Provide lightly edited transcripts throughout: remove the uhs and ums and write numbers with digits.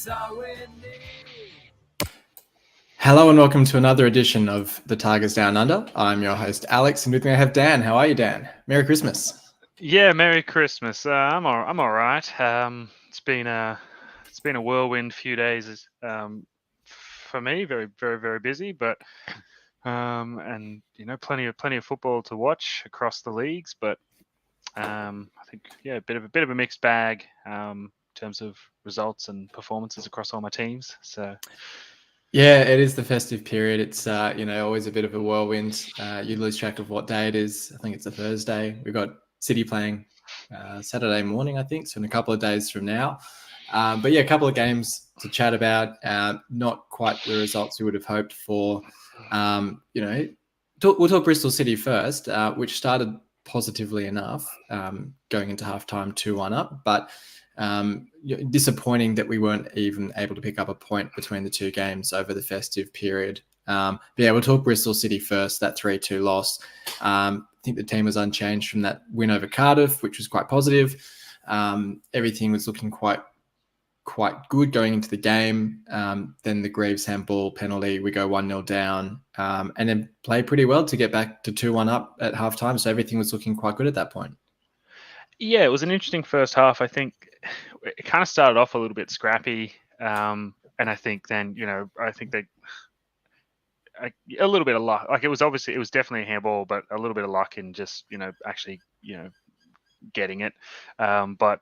are winning. Hello and welcome to another edition of the Tigers Down Under. I'm your host Alex, and with me I have Dan. How are you, Dan? Merry Christmas. Yeah, Merry Christmas. I'm all right. It's been a whirlwind few days. For me, very very very busy, but and plenty of football to watch across the leagues. But I think a bit of a mixed bag in terms of results and performances across all my teams. So. Yeah, it is the festive period. It's always a bit of a whirlwind. You lose track of what day it is. I think it's a Thursday. We've got City playing Saturday morning, I think, so in a couple of days from now. But yeah, a couple of games to chat about. Not quite the results we would have hoped for. We'll talk Bristol City first, which started positively enough, going into halftime 2-1 up, but disappointing that we weren't even able to pick up a point between the two games over the festive period. But yeah, we'll talk Bristol City first, that 3-2 loss. I think the team was unchanged from that win over Cardiff, which was quite positive. Everything was looking quite good going into the game. Then the Greaves handball penalty, we go 1-0 down, and then play pretty well to get back to 2-1 up at halftime. So everything was looking quite good at that point. Yeah, it was an interesting first half. I think it kind of started off a little bit scrappy, and I think then a little bit of luck. Like it was definitely a handball, but a little bit of luck in just actually getting it. But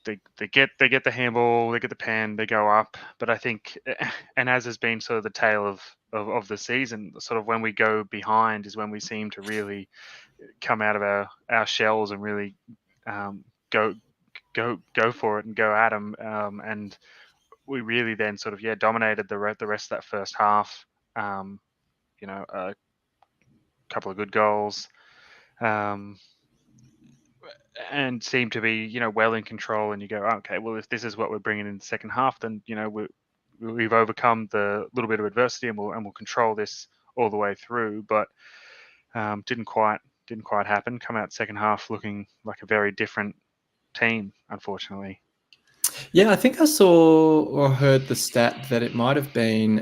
they get the handball, they get the pen, they go up. But I think, and as has been sort of the tale of the season, sort of when we go behind is when we seem to really come out of our shells and really go for it and go at them. And we really then sort of dominated the rest of that first half. A couple of good goals. And seem to be well in control, and you go, okay, well, if this is what we're bringing in the second half, then we've overcome the little bit of adversity, and we'll control this all the way through. But didn't quite happen. Come out second half looking like a very different team, unfortunately. Yeah, I think I saw or heard the stat that it might have been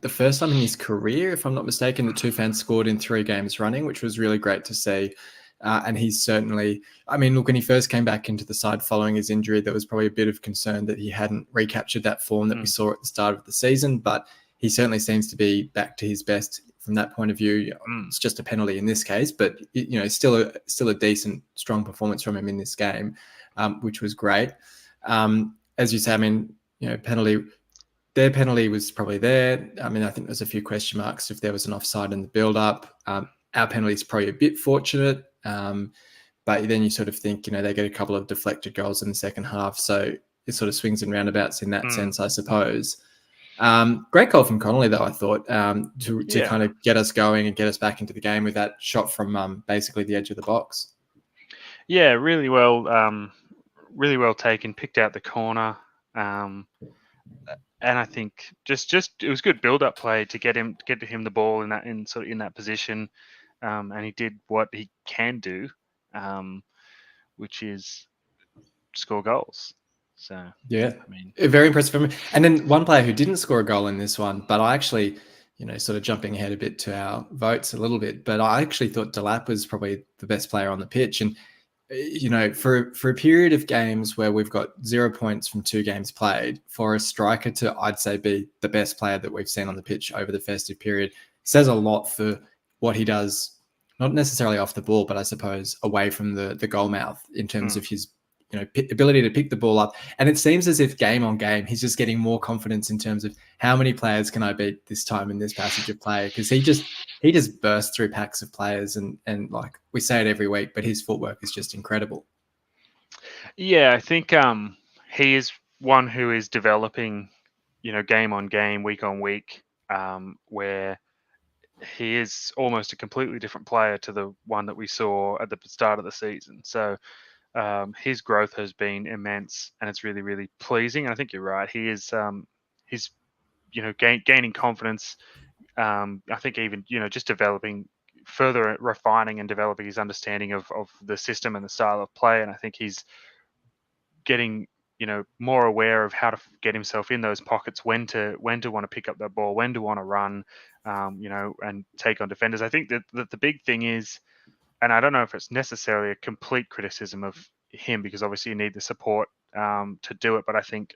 the first time in his career, if I'm not mistaken, that Tufan scored in 3 games running, which was really great to see. And he's certainly, look, when he first came back into the side following his injury, there was probably a bit of concern that he hadn't recaptured that form that we saw at the start of the season, but he certainly seems to be back to his best from that point of view. It's just a penalty in this case, but still a decent, strong performance from him in this game, which was great. As you say, penalty. Their penalty was probably there. I think there's a few question marks if there was an offside in the build-up. Our penalty is probably a bit fortunate, but then you sort of think, they get a couple of deflected goals in the second half, so it sort of swings and roundabouts in that sense, I suppose. Great goal from Connolly, though, I thought, to kind of get us going and get us back into the game with that shot from basically the edge of the box. Yeah, really well taken, picked out the corner, and I think just it was good build-up play to get to him the ball in that position, and he did what he can do, which is score goals. So yeah, very impressive for me. And then one player who didn't score a goal in this one, but I actually, sort of jumping ahead a bit to our votes a little bit, but I actually thought Delap was probably the best player on the pitch. And for a period of games where we've got 0 points from 2 games played, for a striker to, I'd say, be the best player that we've seen on the pitch over the festive period says a lot for what he does, not necessarily off the ball, but I suppose away from the goal mouth in terms of his ability to pick the ball up. And it seems as if game on game, he's just getting more confidence in terms of how many players can I beat this time in this passage of play? Because he just bursts through packs of players, and like we say it every week, but his footwork is just incredible. Yeah, I think he is one who is developing, game on game, week on week, where he is almost a completely different player to the one that we saw at the start of the season. So his growth has been immense, and it's really, really pleasing. And I think you're right. He is he's gaining confidence. I think even just developing, further refining and developing his understanding of the system and the style of play. And I think he's getting more aware of how to get himself in those pockets, when to want to pick up that ball, when to want to run, and take on defenders. I think that the big thing is, and I don't know if it's necessarily a complete criticism of him, because obviously you need the support to do it, but I think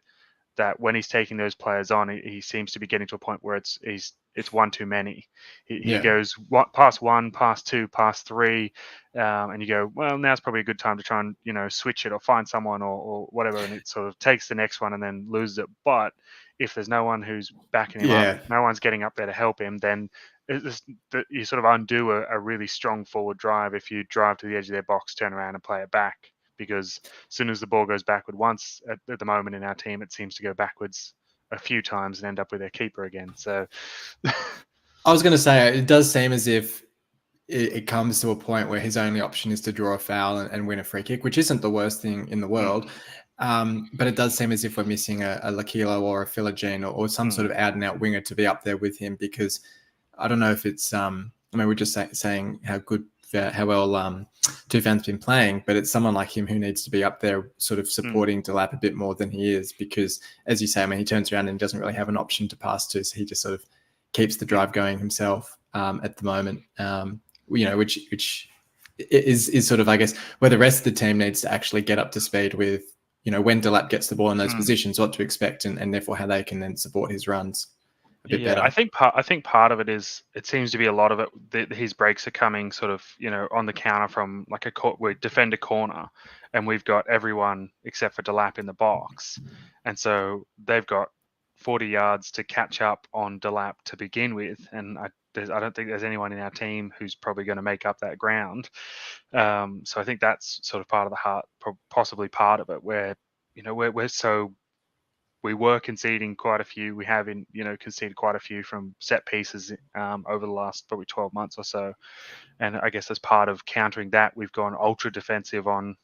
that when he's taking those players on, he seems to be getting to a point where it's one too many. He goes past one, past two, past three, and you go, well, now's probably a good time to try and switch it or find someone or whatever, and it sort of takes the next one and then loses it. But if there's no one who's backing him up, no one's getting up there to help him, then you sort of undo a really strong forward drive if you drive to the edge of their box, turn around and play it back. Because as soon as the ball goes backward once, at the moment in our team, it seems to go backwards a few times and end up with their keeper again. So I was going to say, it does seem as if it comes to a point where his only option is to draw a foul and win a free kick, which isn't the worst thing in the world. But it does seem as if we're missing a Lakilo or a Philogene or some sort of out-and-out winger to be up there with him, because I don't know if it's I mean, we're just saying how well Tufan's been playing, but it's someone like him who needs to be up there sort of supporting Delap a bit more than he is, because as you say, I mean, he turns around and doesn't really have an option to pass to, so he just sort of keeps the drive going himself at the moment, which is sort of, I guess, where the rest of the team needs to actually get up to speed with, when Delap gets the ball in those positions, what to expect, and therefore how they can then support his runs a bit better. I think part of it is, it seems to be a lot of it. His breaks are coming sort of on the counter from like we defend a corner, and we've got everyone except for Delap in the box, and so they've got 40 yards to catch up on Delap to begin with, and I don't think there's anyone in our team who's probably going to make up that ground. So I think that's sort of part of the heart, possibly part of it, where we were conceding quite a few. We have conceded quite a few from set pieces over the last probably 12 months or so. And I guess as part of countering that, we've gone ultra defensive on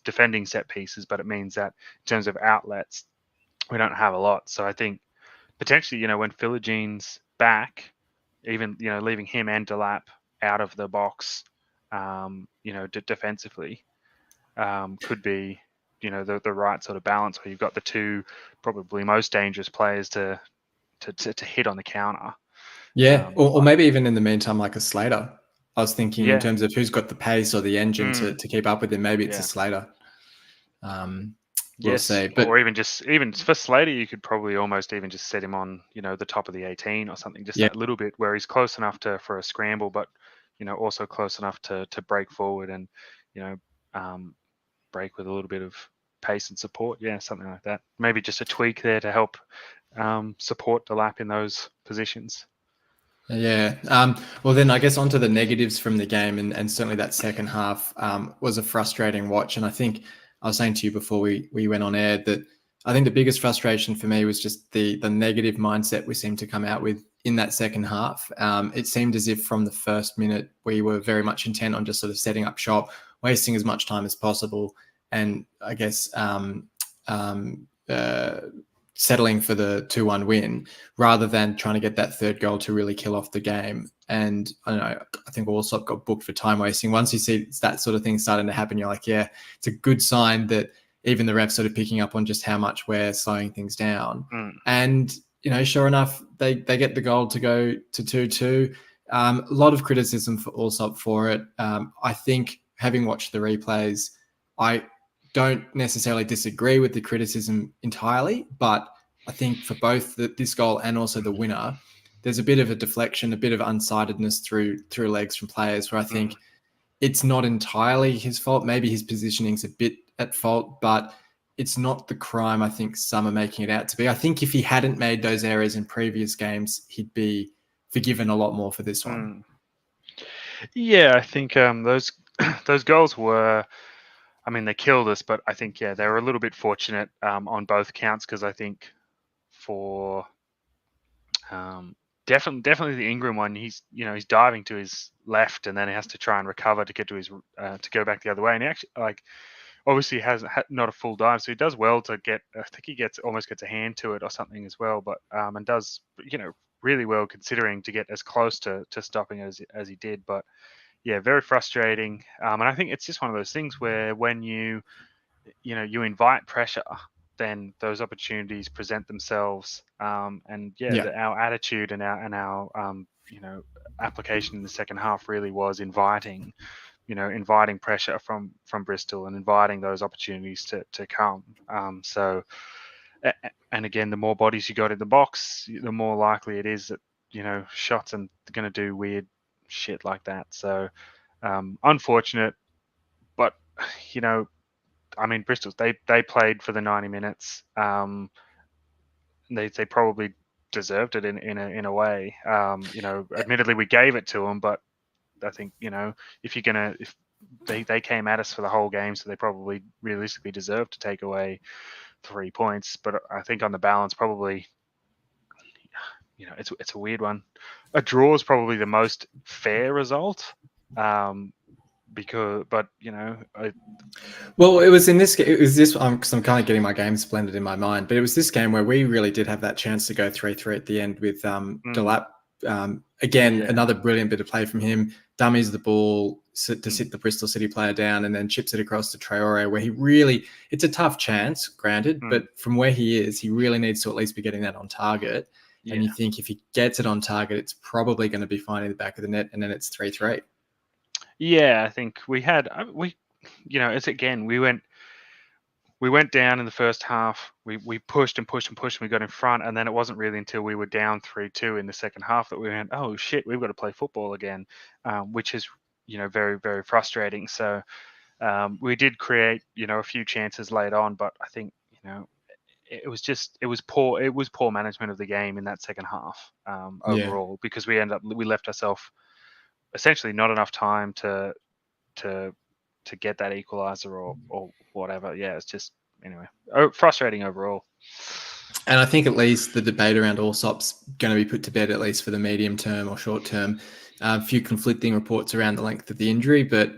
defending set pieces, but it means that in terms of outlets, we don't have a lot. So I think potentially, when Philogene's back, even, leaving him and Delap out of the box, defensively, could be, the right sort of balance, where you've got the two probably most dangerous players to hit on the counter. Or maybe even in the meantime, like a Slater. I was thinking in terms of who's got the pace or the engine to keep up with him. Maybe it's a Slater. We'll see. But or even for Slater, you could probably almost even just set him on, the top of the 18 or something, just that little bit where he's close enough for a scramble, but also close enough to break forward and break with a little bit of pace and support. Something like that. Maybe just a tweak there to help support Delap in those positions. Well, then I guess onto the negatives from the game, and certainly that second half was a frustrating watch. And I think I was saying to you before we went on air that I think the biggest frustration for me was just the negative mindset we seemed to come out with in that second half. It seemed as if from the first minute we were very much intent on just sort of setting up shop, wasting as much time as possible, and I guess settling for the 2-1 win rather than trying to get that third goal to really kill off the game. And I don't know, I think Allsop got booked for time wasting. Once you see that sort of thing starting to happen, you're like, yeah, it's a good sign that even the refs sort of picking up on just how much we're slowing things down. And, sure enough, they get the goal to go to 2-2. A lot of criticism for Allsop for it. I think, having watched the replays, I don't necessarily disagree with the criticism entirely, but I think for both this goal and also the winner, there's a bit of a deflection, a bit of unsightedness through legs from players, where I think it's not entirely his fault. Maybe his positioning's a bit at fault, but it's not the crime I think some are making it out to be. I think if he hadn't made those errors in previous games, he'd be forgiven a lot more for this one. Yeah, I think those goals were, I mean, they killed us, but I think, they were a little bit fortunate on both counts, because I think for definitely the Ingram one, he's diving to his left, and then he has to try and recover to get to his to go back the other way, and he actually obviously has not a full dive, so he does well to get. I think he almost gets a hand to it or something as well, but and does really well considering to get as close to stopping it as he did, but. Yeah, very frustrating. And I think it's just one of those things where when you invite pressure, then those opportunities present themselves. And yeah, Yeah. our attitude and our application in the second half really was inviting pressure from Bristol and inviting those opportunities to come. And again, the more bodies you got in the box, the more likely it is that shots are going to do weird shit like that. So unfortunate, but you know, I mean, Bristol they played for the 90 minutes. They probably deserved it in a way. Admittedly we gave it to them, but I think if they came at us for the whole game, so they probably realistically deserve to take away 3 points. But I think on the balance, probably it's a weird one. A draw is probably the most fair result. But Well, it was in this. It was this. Because I'm kind of getting my games blended in my mind, but it was this game where we really did have that chance to go 3-3 at the end with Delap. Again, Yeah. another brilliant bit of play from him. Dummies the ball to sit the Bristol City player down, and then chips it across to Traore, where he really. It's a tough chance, granted, but from where he is, he really needs to at least be getting that on target. Yeah. And you think if he gets it on target, it's probably going to be finding the back of the net, and then it's 3-3. Yeah, I think it's again we went down in the first half. We pushed and pushed and pushed, and we got in front, and then it wasn't really until we were down 3-2 in the second half that we went, oh shit, we've got to play football again, which is very, very frustrating. So we did create a few chances late on, but I think it was poor management of the game in that second half overall, because we left ourselves essentially not enough time to get that equalizer or whatever. Yeah, it's just frustrating overall. And I think at least the debate around Allsop's going to be put to bed, at least for the medium term or short term. A few conflicting reports around the length of the injury, but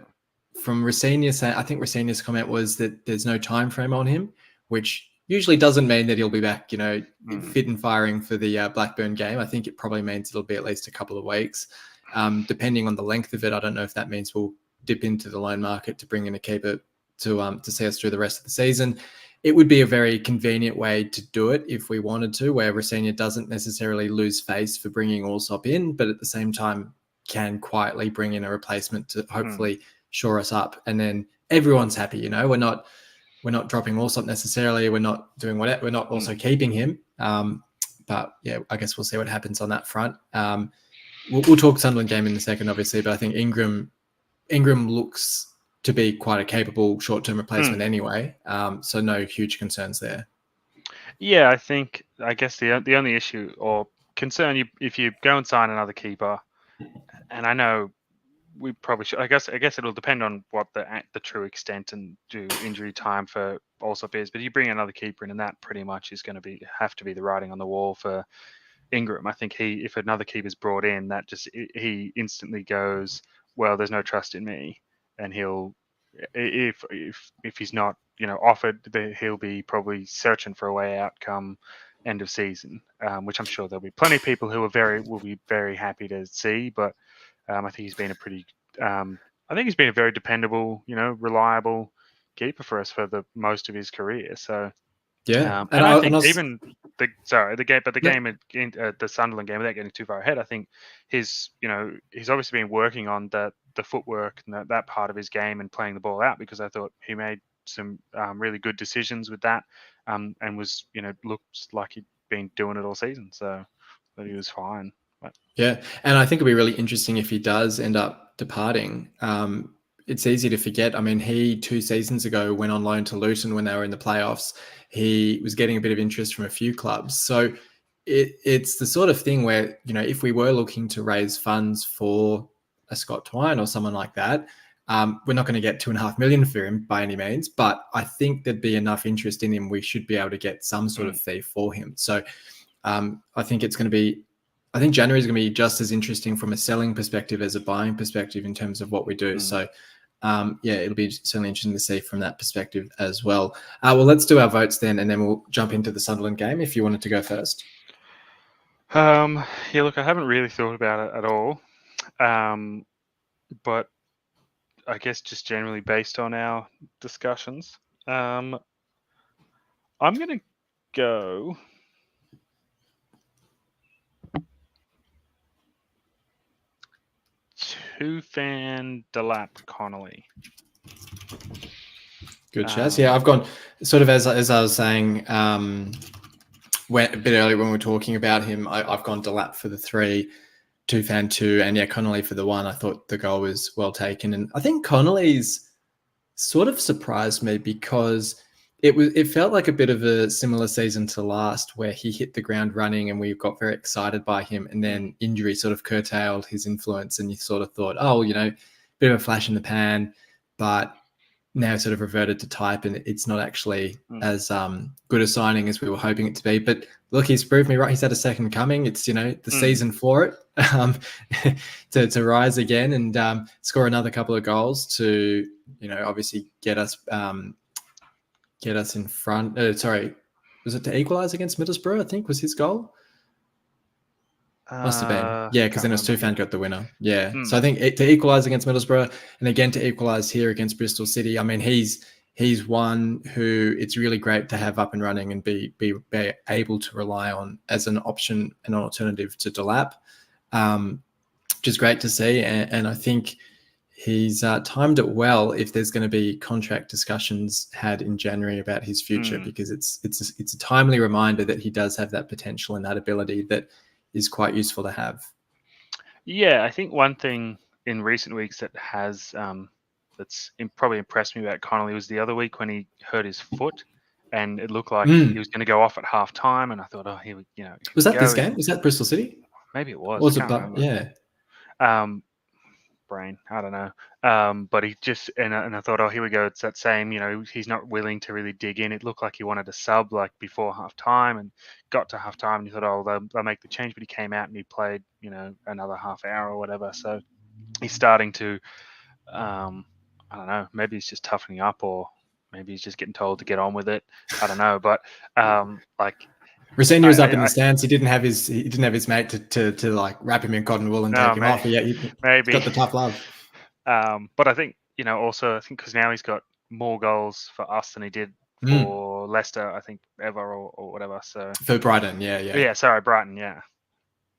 from Rosenius, I think Rosenius' comment was that there's no time frame on him, which usually doesn't mean that he'll be back, fit and firing for the Blackburn game. I think it probably means it'll be at least a couple of weeks. Depending on the length of it, I don't know if that means we'll dip into the loan market to bring in a keeper to see us through the rest of the season. It would be a very convenient way to do it if we wanted to, where Rosenior doesn't necessarily lose face for bringing Allsop in, but at the same time can quietly bring in a replacement to hopefully shore us up. And then everyone's happy. We're not dropping Allsop necessarily. We're not doing whatever. We're not also keeping him. But yeah, I guess we'll see what happens on that front. We'll talk Sunderland game in a second, obviously, but I think Ingram looks to be quite a capable short-term replacement anyway. So no huge concerns there. Yeah, I guess the only issue or concern if you go and sign another keeper, and I know we probably should. I guess it'll depend on what the true extent and injury time for Allsop is. But you bring another keeper in, and that pretty much is going to have to be the writing on the wall for Ingram. I think if another keeper's brought in, that he instantly goes, well, there's no trust in me, and he'll if he's not offered, he'll be probably searching for a way out come end of season, which I'm sure there'll be plenty of people who will be very happy to see. But I think he's been a very dependable, reliable keeper for us for the most of his career. So yeah, and I think even the game at the Sunderland game, without getting too far ahead, I think he's obviously been working on the footwork and that part of his game and playing the ball out, because I thought he made some really good decisions with that, and was looks like he'd been doing it all season, so that he was fine. But yeah, and I think it'll be really interesting if he does end up departing. It's easy to forget. I mean, he 2 seasons ago went on loan to Luton when they were in the playoffs. He was getting a bit of interest from a few clubs. So it's the sort of thing where, if we were looking to raise funds for a Scott Twine or someone like that, we're not going to get 2.5 million for him by any means, but I think there'd be enough interest in him. We should be able to get some sort of fee for him. So I think January is going to be just as interesting from a selling perspective as a buying perspective in terms of what we do. So, it'll be certainly interesting to see from that perspective as well. Well, let's do our votes then, and then we'll jump into the Sunderland game if you wanted to go first. Yeah, look, I haven't really thought about it at all, but I guess just generally based on our discussions, I'm going to go. Two-fan Delap Connolly. Good chance. Yeah, I've gone sort of as I was saying a bit earlier when we were talking about him. I've gone Delap for the 3, Two-fan 2, and yeah, Connolly for the 1. I thought the goal was well taken, and I think Connolly's sort of surprised me because it felt like a bit of a similar season to last, where he hit the ground running and we got very excited by him, and then injury sort of curtailed his influence, and you sort of thought, oh, bit of a flash in the pan, but now sort of reverted to type, and it's not actually as good a signing as we were hoping it to be. But look, he's proved me right. He's had a second coming. It's the season for it to rise again and score another couple of goals to obviously get us in front. Sorry, was it to equalise against Middlesbrough? I think was his goal. Must have been. Yeah, because then it was Two-fan got the winner. Yeah. So I think to equalise against Middlesbrough and again to equalise here against Bristol City, I mean, he's one who it's really great to have up and running and be able to rely on as an option and an alternative to Delap, which is great to see. And I think he's timed it well if there's going to be contract discussions had in January about his future, because it's a timely reminder that he does have that potential and that ability that is quite useful to have. Yeah, I think one thing in recent weeks that has that's probably impressed me about Connolly was the other week when he hurt his foot, and it looked like he was going to go off at half time, and I thought, oh, he would, was that this game? Was that Bristol City? Maybe it was. Was I it? can't remember. Yeah. Brain, I don't know. But he just and I thought, oh, here we go. It's that same, he's not willing to really dig in. It looked like he wanted to sub like before half time, and got to half time and he thought, oh, they'll make the change. But he came out and he played, another half hour or whatever. So he's starting to, I don't know, maybe he's just toughening up, or maybe he's just getting told to get on with it. I don't know, but Rosenior was up in the stands. He didn't have his mate to like wrap him in cotton wool and take him off. Yeah, maybe got the tough love. But I think also I think because now he's got more goals for us than he did for Leicester, I think ever or whatever. So for Brighton, yeah. Sorry, Brighton, yeah.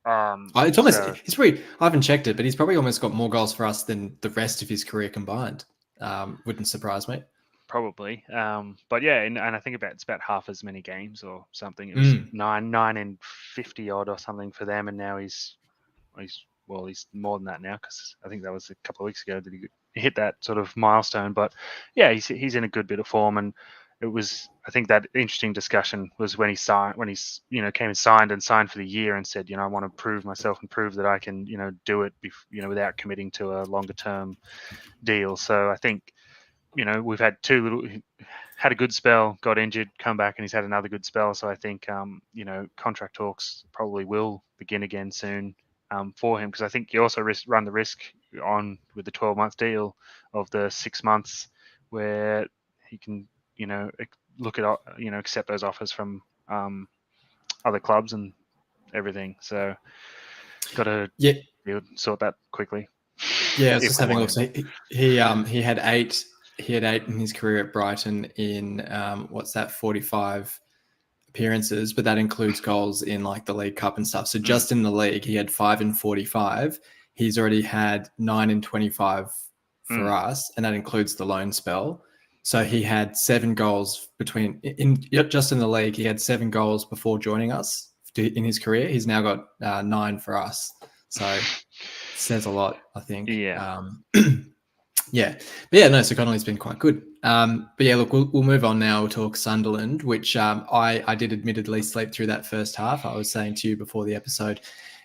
It's almost he's probably, I haven't checked it, but he's probably almost got more goals for us than the rest of his career combined. Wouldn't surprise me. Probably, but yeah, and I think it's about half as many games or something. It was 9 and 50 odd or something for them, and now he's more than that now, because I think that was a couple of weeks ago that he hit that sort of milestone. But yeah, he's in a good bit of form, and it was, I think that interesting discussion was when he came and signed for the year and said, I want to prove myself and prove that I can do it without committing to a longer term deal. So I think we've had had a good spell, got injured, come back, and he's had another good spell. So I think contract talks probably will begin again soon for him, because I think you also run the risk on with the 12-month deal of the 6 months where he can look at accept those offers from other clubs and everything. So got to sort that quickly. Yeah, I was just having a look. So he had 8. He had 8 in his career at Brighton in 45 appearances, but that includes goals in like the League Cup and stuff. So just in the league, he had 5 in 45. He's already had 9 in 25 for us, and that includes the loan spell. So he had 7 goals just in the league. He had 7 goals before joining us in his career. He's now got 9 for us. So it says a lot, I think. Yeah. Yeah. But yeah, no, so Connolly's been quite good. But yeah, look, we'll move on now. We'll talk Sunderland, which I did admittedly sleep through that first half. I was saying to you before the episode,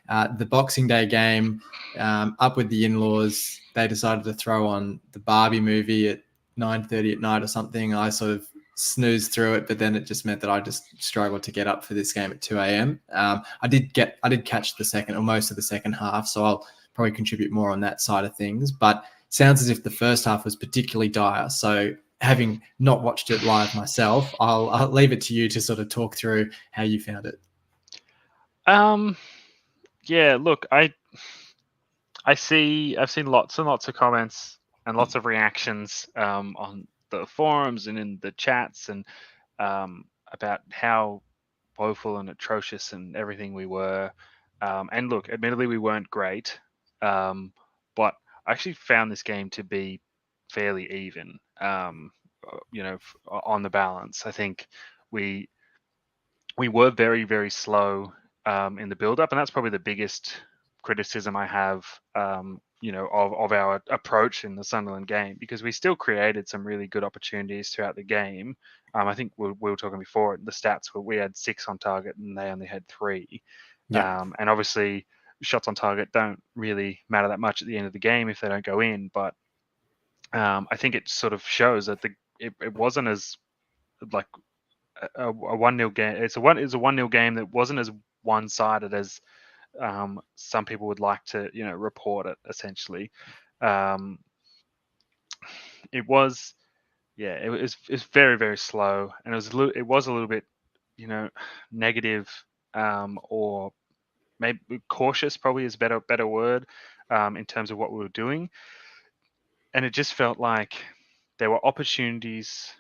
the Boxing Day game, up with the in-laws, they decided to throw on the Barbie movie at 9:30 at night or something. I sort of snoozed through it, but then it just meant that I just struggled to get up for this game at 2 a.m. I did catch the second or most of the second half, so I'll probably contribute more on that side of things. But sounds as if the first half was particularly dire. So having not watched it live myself, I'll leave it to you to sort of talk through how you found it. Yeah, look, I've seen lots and lots of comments and lots of reactions on the forums and in the chats and about how woeful and atrocious and everything we were. And look, admittedly, we weren't great, but I actually found this game to be fairly even. On the balance, I think we we were very, very slow in the build up, and that's probably the biggest criticism I have, of our approach in the Sunderland game, because we still created some really good opportunities throughout the game. I think we were talking before, the stats were we had 6 on target and they only had 3. Yeah. And obviously, shots on target don't really matter that much at the end of the game if they don't go in, but I think it sort of shows that it wasn't as like a 1-0 game. It's a 1-0 game that wasn't as one-sided as some people would like to report it. Essentially, um, it was it was very, very slow, and it was a little bit negative, or maybe cautious probably is a better word, in terms of what we were doing. And it just felt like there were opportunities.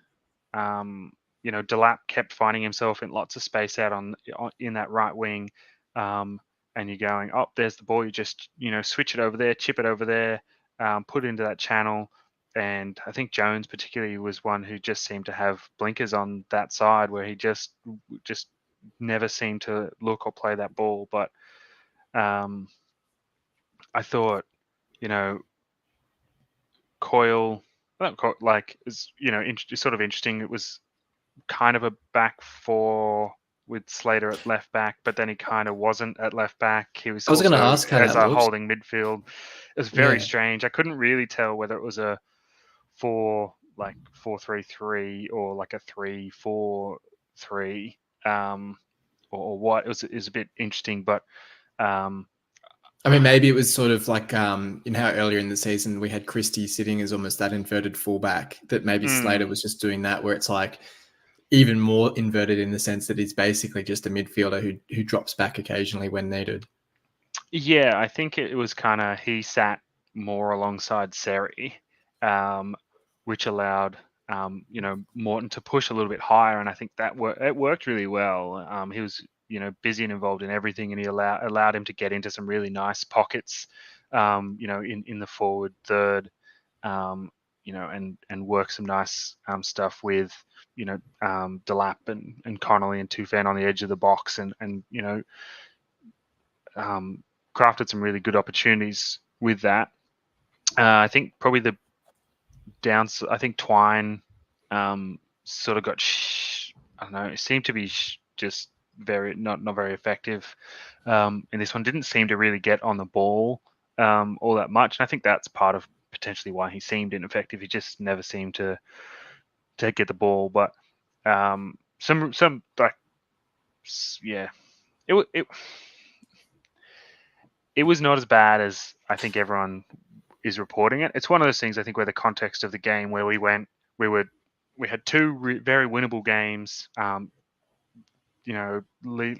Delap kept finding himself in lots of space out in that right wing, and you're going, oh, there's the ball. You just switch it over there, chip it over there, put it into that channel. And I think Jones particularly was one who just seemed to have blinkers on that side, where he just never seemed to look or play that ball. But I thought, you know, Coyle, like, is sort of interesting. It was kind of a back four with Slater at left back, but then he kind of wasn't at left back. He was I was going to also ask how as that a looks. holding midfield. It was very Yeah. strange. I couldn't really tell whether it was a 4-3-3 or like a 3-4-3, or what. It was a bit interesting, but um, I mean, maybe it was sort of like in how earlier in the season we had Christie sitting as almost that inverted fullback, that maybe Slater was just doing that, where it's like even more inverted in the sense that he's basically just a midfielder who drops back occasionally when needed. yeah, I think it was kind of he sat more alongside Seri, which allowed Morton to push a little bit higher, and I think it worked really well. He was busy and involved in everything, and he allowed him to get into some really nice pockets, in the forward third, and work some nice stuff with Delap and Connolly and Tufan on the edge of the box, and crafted some really good opportunities with that. I think probably the downs. I think Twine sort of got. I don't know. It seemed to be just very not very effective in this one. Didn't seem to really get on the ball all that much, and I think that's part of potentially why he seemed ineffective. He just never seemed to get the ball. But some like yeah, it was not as bad as I think everyone is reporting it. It's one of those things, I think, where the context of the game, where we had two very winnable games,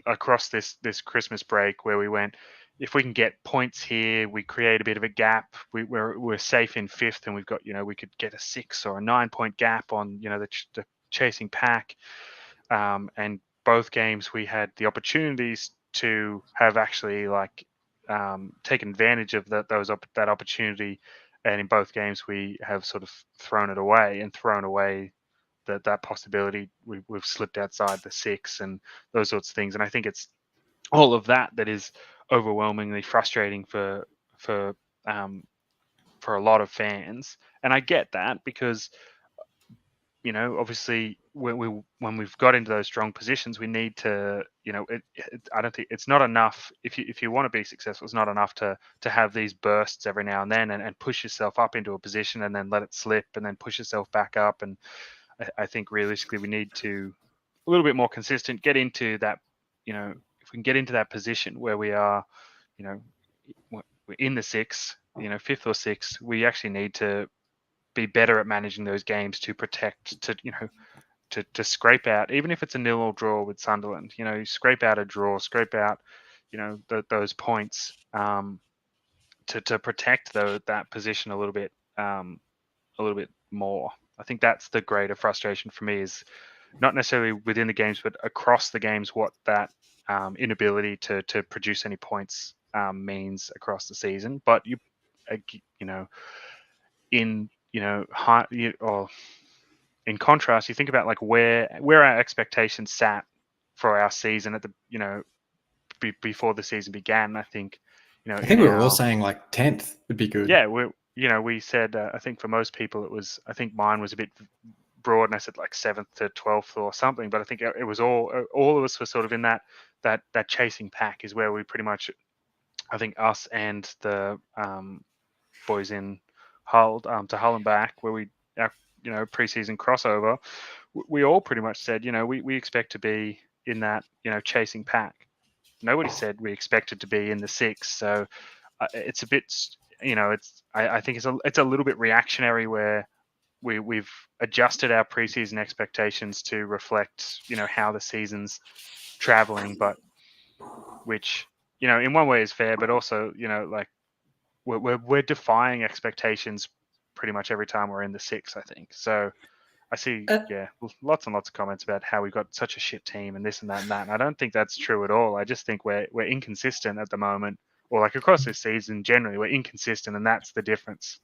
across this Christmas break, where we went, if we can get points here, we create a bit of a gap. We're safe in fifth, and we've got we could get a 6 or a 9 point gap on the chasing pack. And both games we had the opportunities to have actually taken advantage of that opportunity, and in both games we have sort of thrown away that possibility. We've slipped outside the 6 and those sorts of things, and I think it's all of that is overwhelmingly frustrating for a lot of fans. And I get that, because obviously when we've got into those strong positions, we need to, I don't think it's not enough. If you want to be successful, it's not enough to have these bursts every now and then, and push yourself up into a position and then let it slip and then push yourself back up. And I think realistically we need to a little bit more consistent, get into that, if we can get into that position where we are, we're in the 6, fifth or sixth, we actually need to be better at managing those games to protect, to scrape out, even if it's a 0-0 draw with Sunderland, scrape out a draw, scrape out, those points, to protect that position a little bit more. I think that's the greater frustration for me, is not necessarily within the games, but across the games, what that inability to produce any points means across the season. But you know, in high, or in contrast, you think about like where our expectations sat for our season at the before the season began. I think I in think we were all our saying like 10th would be good. yeah, we said I think for most people it was, I think mine was a bit broad, and I said like 7th to 12th or something, but I think it was all of us were sort of in that chasing pack, is where we pretty much, I think us and the boys in Hull, to Hull and back, where we our preseason crossover, we all pretty much said we expect to be in that chasing pack. Nobody said we expected to be in the 6, so it's a bit I think it's a little bit reactionary, where we've adjusted our preseason expectations to reflect how the season's traveling, but which in one way is fair, but also like we're defying expectations pretty much every time we're in the 6, I think. So I see, Uh, lots and lots of comments about how we've got such a shit team and this and that and that. And I don't think that's true at all. I just think we're inconsistent at the moment, or like across this season generally, we're inconsistent, and that's the difference.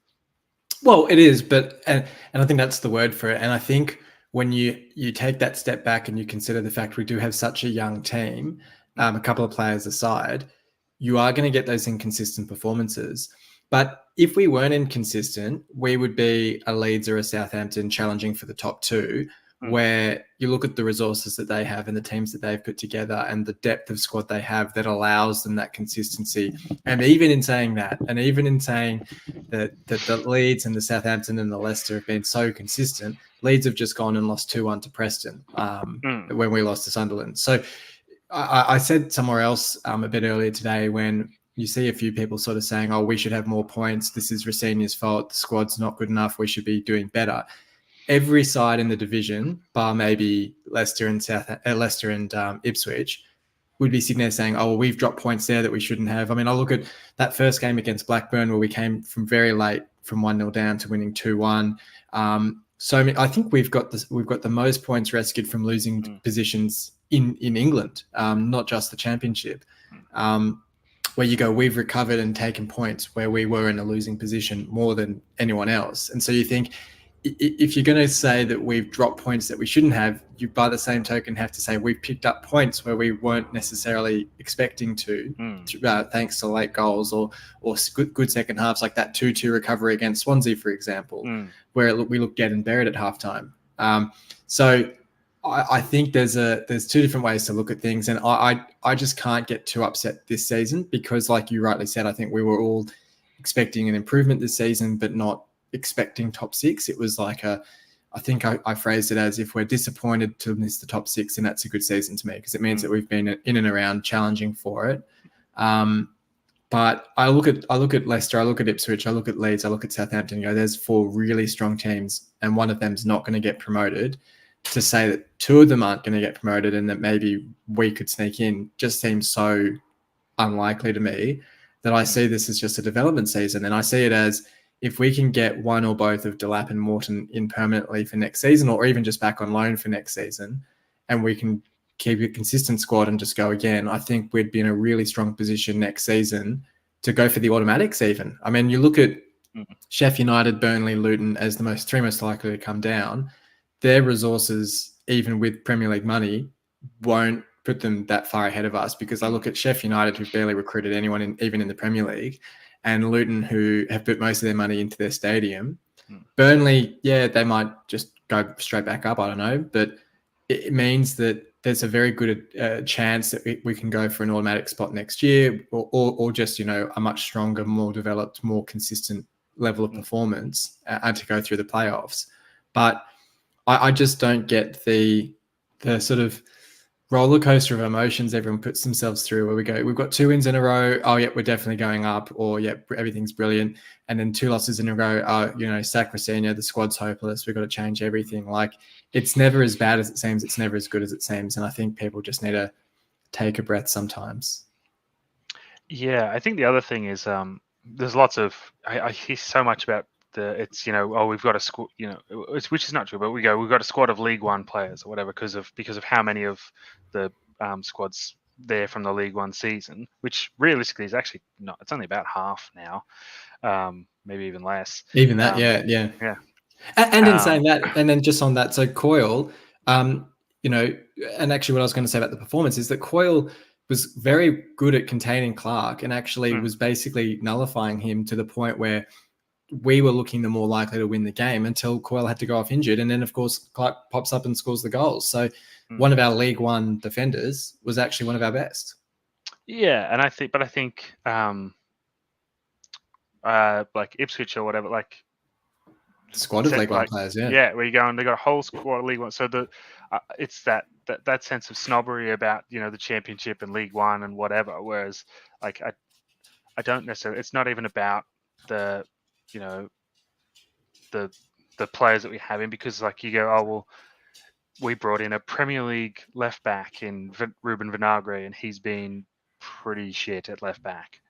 Well, it is, but and I think that's the word for it. And I think when you take that step back and you consider the fact we do have such a young team, a couple of players aside, you are going to get those inconsistent performances. But if we weren't inconsistent, we would be a Leeds or a Southampton challenging for the top 2, where you look at the resources that they have and the teams that they've put together and the depth of squad they have that allows them that consistency. And even in saying that, and even in saying that the Leeds and the Southampton and the Leicester have been so consistent, Leeds have just gone and lost 2-1 to Preston when we lost to Sunderland. So I said somewhere else a bit earlier today, when you see a few people sort of saying, oh, we should have more points, this is Rossini's fault, the squad's not good enough, we should be doing better. Every side in the division, bar maybe Leicester and Ipswich, would be sitting there saying, oh, well, we've dropped points there that we shouldn't have. I mean, I look at that first game against Blackburn, where we came from very late from 1-0 down to winning 2-1. So I think we've got the most points rescued from losing positions in England, not just the Championship, where you go, we've recovered and taken points where we were in a losing position more than anyone else. And so you think, if you're going to say that we've dropped points that we shouldn't have, you by the same token have to say we've picked up points where we weren't necessarily expecting to, thanks to late goals or good second halves, like that 2-2 recovery against Swansea, for example, where we looked dead and buried at halftime. So I think there's 2 different ways to look at things, and I just can't get too upset this season, because, like you rightly said, I think we were all expecting an improvement this season, but not expecting top 6. It was like I think I phrased it as, if we're disappointed to miss the top 6, then that's a good season to me, because it means that we've been in and around challenging for it. But I look at Leicester, I look at Ipswich, I look at Leeds, I look at Southampton, and go, there's 4 really strong teams, and one of them's not going to get promoted. To say that 2 of them aren't going to get promoted and that maybe we could sneak in just seems so unlikely to me, that I see this as just a development season. And I see it as, if we can get one or both of Delap and Morton in permanently for next season, or even just back on loan for next season, and we can keep a consistent squad and just go again, I think we'd be in a really strong position next season to go for the automatics even. I mean, you look at Sheff United, Burnley, Luton as the 3 most likely to come down. Their resources, even with Premier League money, won't put them that far ahead of us, because I look at Sheff United, who've barely recruited anyone even in the Premier League, and Luton, who have put most of their money into their stadium. Burnley, yeah, they might just go straight back up, I don't know, but it means that there's a very good chance that we can go for an automatic spot next year, or just, a much stronger, more developed, more consistent level of performance and to go through the playoffs. But I just don't get the sort of roller coaster of emotions everyone puts themselves through, where we go, we've got 2 wins in a row, oh yeah, we're definitely going up, or yeah, everything's brilliant, and then 2 losses in a row, sack Rossini, the squad's hopeless, we've got to change everything. Like, it's never as bad as it seems, it's never as good as it seems, and I think people just need to take a breath sometimes. Yeah, I think the other thing is there's lots of, I hear so much about it's we've got a squad, which is not true, but we've got a squad of League One players or whatever because of how many of the squads there from the League One season, which realistically is actually not. It's only about half now, maybe even less. Even that, yeah. Yeah. And in saying that, and then just on that, so Coyle, and actually what I was going to say about the performance is that Coyle was very good at containing Clark and actually was basically nullifying him to the point where we were looking the more likely to win the game until Coyle had to go off injured. And then, of course, Clark pops up and scores the goals. So one of our League One defenders was actually one of our best. Yeah, and I think like Ipswich or whatever, like squad of League One players, yeah, where you go and they got a whole squad of League One. So it's that sense of snobbery about the Championship and League One and whatever. Whereas like I don't necessarily. It's not even about the the players that we have in, because like you go, oh well, we brought in a Premier League left back in Ruben Vinagre, and he's been pretty shit at left back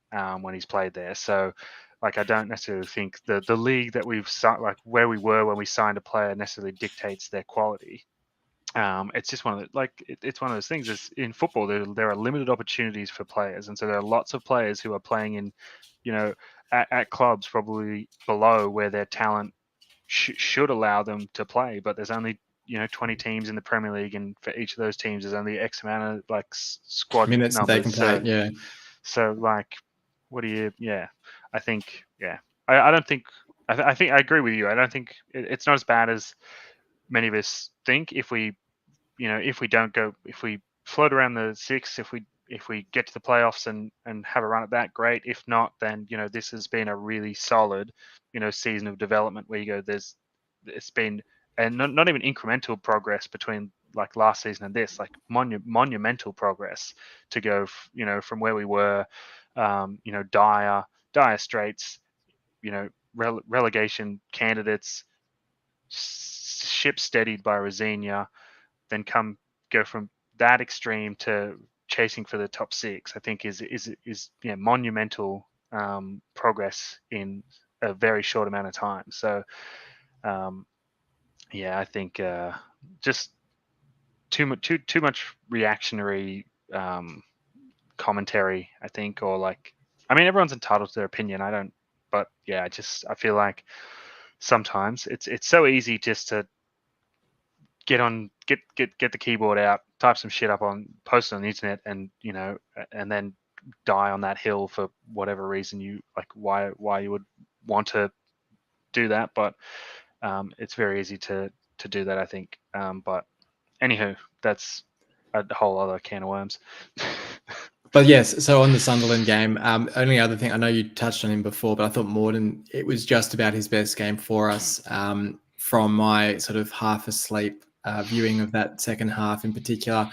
when he's played there. So, like, I don't necessarily think the league that we've like where we were when we signed a player necessarily dictates their quality. It's just one of the, it's one of those things. Is in football there are limited opportunities for players, and so there are lots of players who are playing in, at clubs probably below where their talent should allow them to play, but there's only 20 teams in the Premier League, and for each of those teams there's only X amount of like squad minutes numbers. They can play, yeah. So like, what do you? Yeah, I think I don't think I think I agree with you. I don't think it's not as bad as many of us think. If we float around the six, if we get to the playoffs and have a run at that, great. If not, then this has been a really solid season of development where you go, it's been, and not even incremental progress between like last season and this, like monumental progress to go from where we were, dire straits, relegation candidates, ship steadied by Rosenia, then go from that extreme to chasing for the top six. I think is monumental progress in a very short amount of time. So I think just too much reactionary commentary, I think, or like, I mean, everyone's entitled to their opinion. I don't, but yeah, I feel like sometimes it's so easy just to get the keyboard out, type some shit up post it on the internet, and and then die on that hill for whatever reason you like, why you would want to do that. But it's very easy to do that, I think. But anywho, that's a whole other can of worms. But yes, so on the Sunderland game, only other thing, I know you touched on him before, but I thought Morden, it was just about his best game for us. From my sort of half asleep viewing of that second half in particular,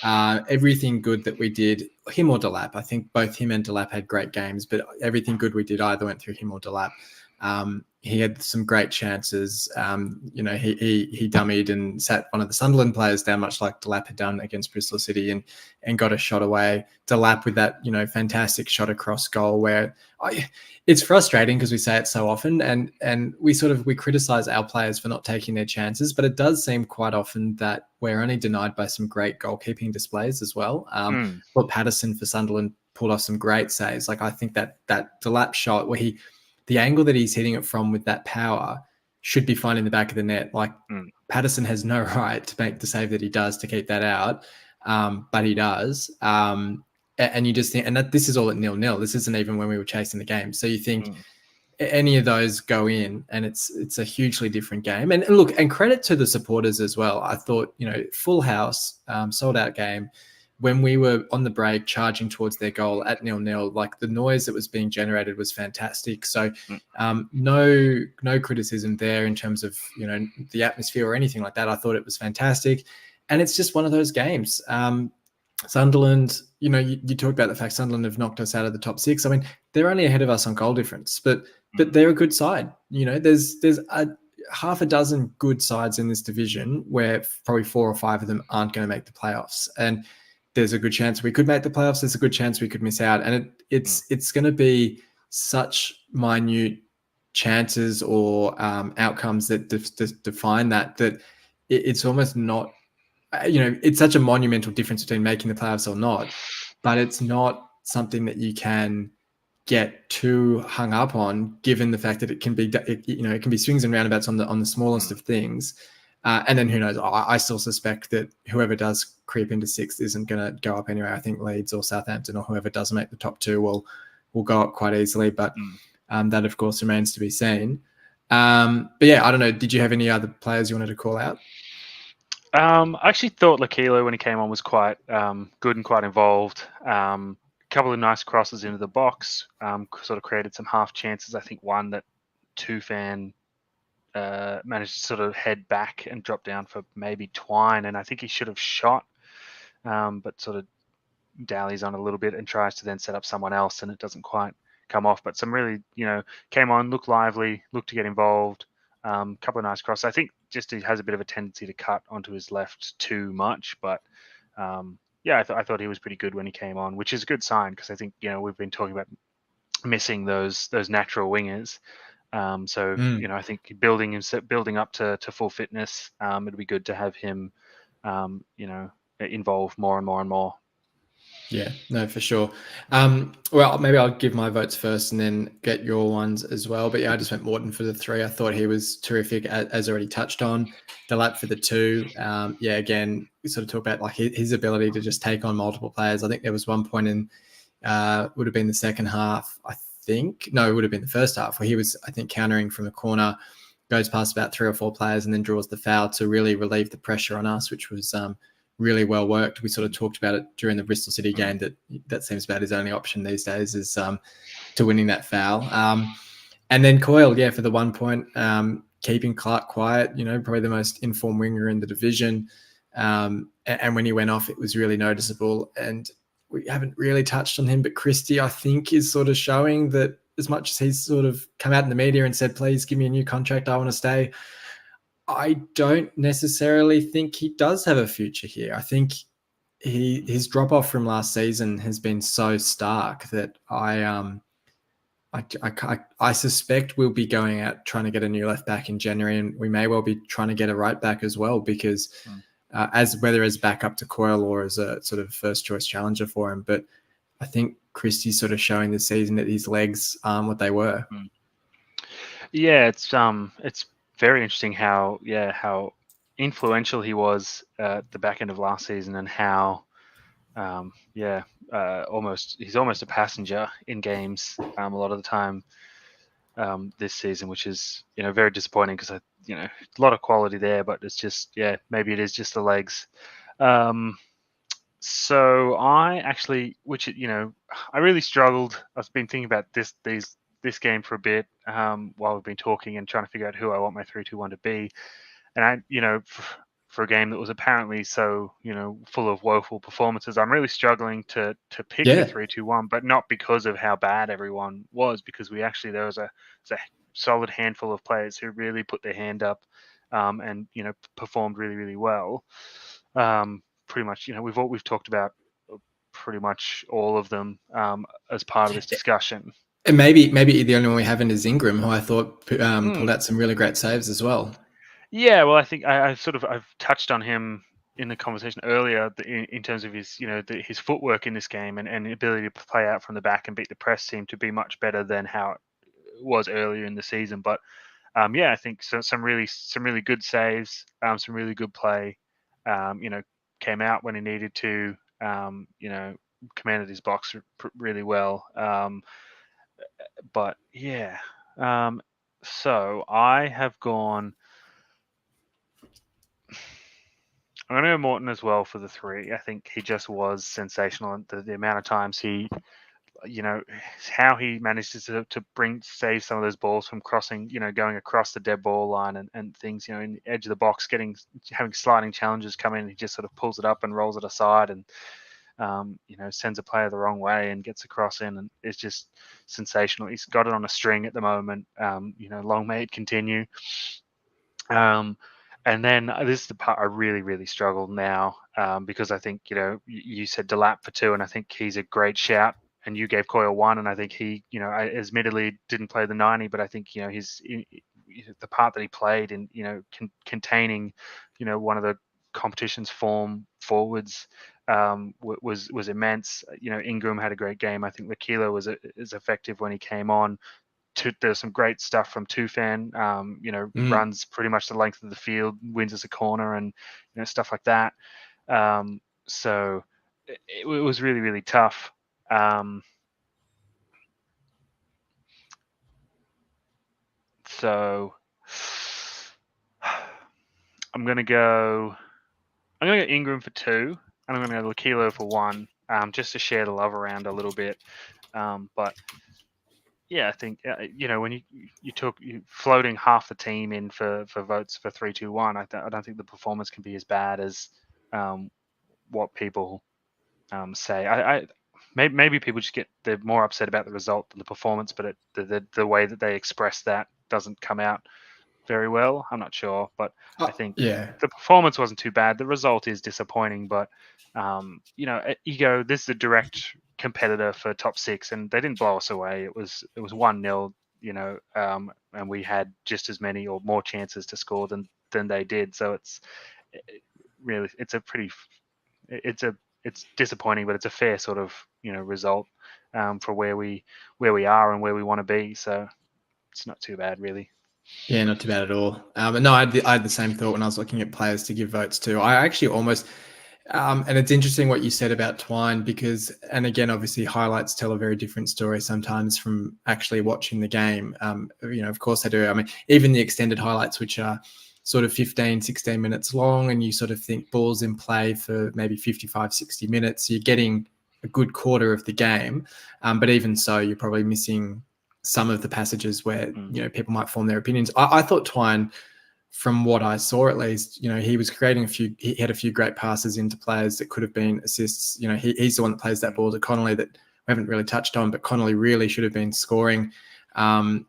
everything good that we did, him or Delap, I think both him and Delap had great games, but everything good we did either went through him or Delap. He had some great chances. He dummied and sat one of the Sunderland players down, much like Delap had done against Bristol City, and got a shot away. Delap with that, fantastic shot across goal where it's frustrating because we say it so often, and we criticize our players for not taking their chances, but it does seem quite often that we're only denied by some great goalkeeping displays as well. But Patterson for Sunderland pulled off some great saves. Like, I think that Delap shot where the angle that he's hitting it from with that power should be finding the back of the net. Like, Patterson has no right to make the save that he does to keep that out, but he does. And you just think, and that this is all at 0-0. This isn't even when we were chasing the game. So you think any of those go in, and it's a hugely different game. And look, and credit to the supporters as well. I thought, full house, sold out game. When we were on the break charging towards their goal at 0-0, like, the noise that was being generated was fantastic. So no criticism there in terms of, the atmosphere or anything like that. I thought it was fantastic. And it's just one of those games. Sunderland, you talk about the fact Sunderland have knocked us out of the top six. I mean, they're only ahead of us on goal difference, but they're a good side. There's a half a dozen good sides in this division where probably 4 or 5 of them aren't going to make the playoffs. And there's a good chance we could make the playoffs. There's a good chance we could miss out. And it's going to be such minute chances or outcomes that define that it's almost not, it's such a monumental difference between making the playoffs or not, but it's not something that you can get too hung up on, given the fact that it can be, it can be swings and roundabouts on the smallest of things. And then who knows? I still suspect that whoever does creep into sixth isn't going to go up anyway. I think Leeds or Southampton or whoever does make the top two will go up quite easily. But that, of course, remains to be seen. But yeah, I don't know. Did you have any other players you wanted to call out? I actually thought Lakilo, when he came on, was quite good and quite involved. Couple of nice crosses into the box, sort of created some half chances. I think one that Tufan managed to sort of head back and drop down for maybe Twine, and I think he should have shot, but sort of dallies on a little bit and tries to then set up someone else, and it doesn't quite come off. But some really, came on, looked lively, looked to get involved. Couple of nice crosses. I think just he has a bit of a tendency to cut onto his left too much, but I thought he was pretty good when he came on, which is a good sign, because I think we've been talking about missing those natural wingers. I think building up to full fitness, it'd be good to have him, involved more and more and more. Yeah, no, for sure. Well, maybe I'll give my votes first and then get your ones as well. But yeah, I just went Morton for the 3. I thought he was terrific, as already touched on. Delap for the 2. Again, we sort of talk about like his ability to just take on multiple players. I think there was one point in, would have been the second half, I think. No, it would have been the first half, where he was, I think, countering from the corner, goes past about 3 or 4 players and then draws the foul to really relieve the pressure on us, which was really well worked. We sort of talked about it during the Bristol City game, that seems about his only option these days is to winning that foul. And then Coyle, for the 1 point, keeping Clark quiet, probably the most informed winger in the division. And when he went off, it was really noticeable. And we haven't really touched on him, but Christie, I think, is sort of showing that as much as he's sort of come out in the media and said, please give me a new contract, I want to stay, I don't necessarily think he does have a future here. I think his drop off from last season has been so stark that I suspect we'll be going out trying to get a new left back in January, and we may well be trying to get a right back as well, because whether as backup to Coyle or as a sort of first choice challenger for him. But I think Christie's sort of showing this season that his legs aren't what they were. Yeah, it's very interesting how influential he was at the back end of last season, and how he's almost a passenger in games a lot of the time this season, which is very disappointing, because a lot of quality there, but it's just maybe it is just the legs. So I actually, I really struggled. I've been thinking about this game for a bit while we've been talking and trying to figure out who I want my 3-2-1 to be. And I, for a game that was apparently so, full of woeful performances, I'm really struggling to pick the 3-2-1, but not because of how bad everyone was, because there was a solid handful of players who really put their hand up and performed really, really well. Pretty much, we've talked about pretty much all of them as part of this discussion. And maybe the only one we haven't is Ingram, who I thought pulled out some really great saves as well. Yeah, well, I think I've touched on him in the conversation earlier in terms of his his footwork in this game, and ability to play out from the back and beat the press seemed to be much better than how it was earlier in the season. But I think some really good saves, some really good play. Came out when he needed to. Commanded his box really well. But yeah, so I have gone. I'm going to go Morton as well for the 3. I think he just was sensational. The amount of times he, how he manages to save some of those balls from crossing, going across the dead ball line and things, in the edge of the box, having sliding challenges come in. He just sort of pulls it up and rolls it aside, and sends a player the wrong way and gets a cross in, and it's just sensational. He's got it on a string at the moment. Long may it continue. And then this is the part I really, really struggle now, because I think, you said Delap for 2, and I think he's a great shout. and you gave Coyle 1, and I think he, I admittedly didn't play the 90, but I think the part that he played in containing one of the competition's form forwards was immense. Ingram had a great game. I think Lakila is effective when he came on. There's some great stuff from Tufan. Runs pretty much the length of the field, wins us a corner, and stuff like that. So it was really, really tough. So I'm gonna go Ingram for 2, and I'm gonna go Lakilo for 1, just to share the love around a little bit. But yeah, I think when you floating half the team in for votes for 3-2-1, I don't think the performance can be as bad as what people say. Maybe people just they're more upset about the result than the performance, but the way that they express that doesn't come out very well. I'm not sure, but I think Yeah. the performance wasn't too bad. The result is disappointing, but Ego, this is a direct competitor for top 6, and they didn't blow us away. It was 1-0, and we had just as many or more chances to score than they did. So it's disappointing, but it's a fair sort of result for where we are and where we want to be. So it's not too bad, really. Yeah, not too bad at all. But no, I had the same thought when I was looking at players to give votes to. I actually almost, and it's interesting what you said about Twine because, and again, obviously highlights tell a very different story sometimes from actually watching the game. Of course they do. I mean, even the extended highlights, which are sort of 15, 16 minutes long, and you sort of think balls in play for maybe 55, 60 minutes, you're getting a good quarter of the game. But even so, you're probably missing some of the passages where people might form their opinions. I thought Twine, from what I saw at least, he was creating he had a few great passes into players that could have been assists. He's the one that plays that ball to Connolly that we haven't really touched on, but Connolly really should have been scoring, from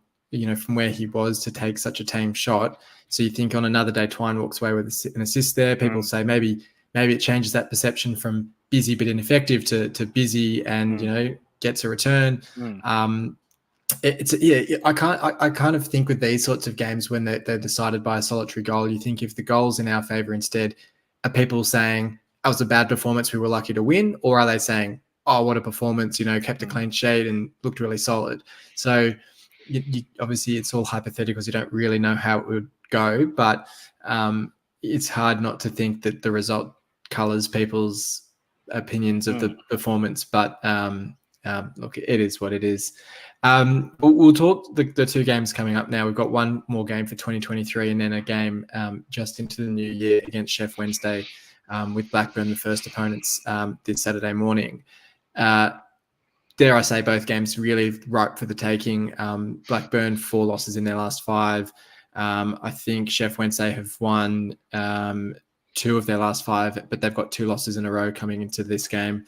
where he was to take such a tame shot. So you think on another day, Twine walks away with an assist there. People say maybe it changes that perception from busy but ineffective to busy and, gets a return. I kind of think with these sorts of games when they're decided by a solitary goal, you think if the goal's in our favour instead, are people saying that was a bad performance, we were lucky to win, or are they saying, oh, what a performance, kept a clean sheet and looked really solid? So obviously it's all hypothetical, you don't really know how it would go, but it's hard not to think that the result colours people's opinions of the performance. But look, it is what it is. We'll talk the 2 games coming up now. We've got one more game for 2023 and then a game just into the new year against Sheff Wednesday with Blackburn, the first opponents, this Saturday morning. Dare I say both games really ripe for the taking. Blackburn 4 losses in their last 5. I think Sheff Wednesday have won 2 of their last 5, but they've got 2 losses in a row coming into this game.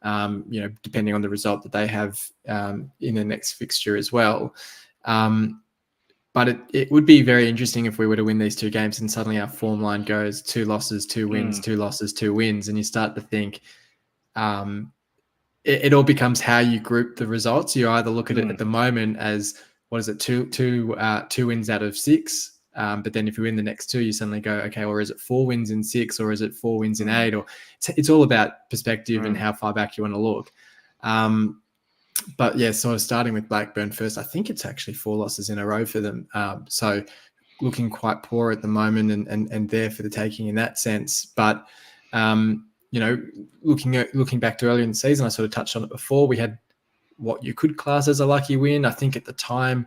Depending on the result that they have in the next fixture as well. But it would be very interesting if we were to win these 2 games and suddenly our form line goes 2 losses, 2 wins, 2 losses, 2 wins, and you start to think it all becomes how you group the results. You either look at it at the moment as, what is it, two wins out of 6, but then if you win the next 2, you suddenly go, okay, or is it 4 wins in 6, or is it 4 wins in 8? Or it's all about perspective and how far back you want to look. But yeah, sort of starting with Blackburn first, I think it's actually 4 losses in a row for them. So looking quite poor at the moment and there for the taking in that sense. But looking back to earlier in the season, I sort of touched on it before. We had what you could class as a lucky win. I think at the time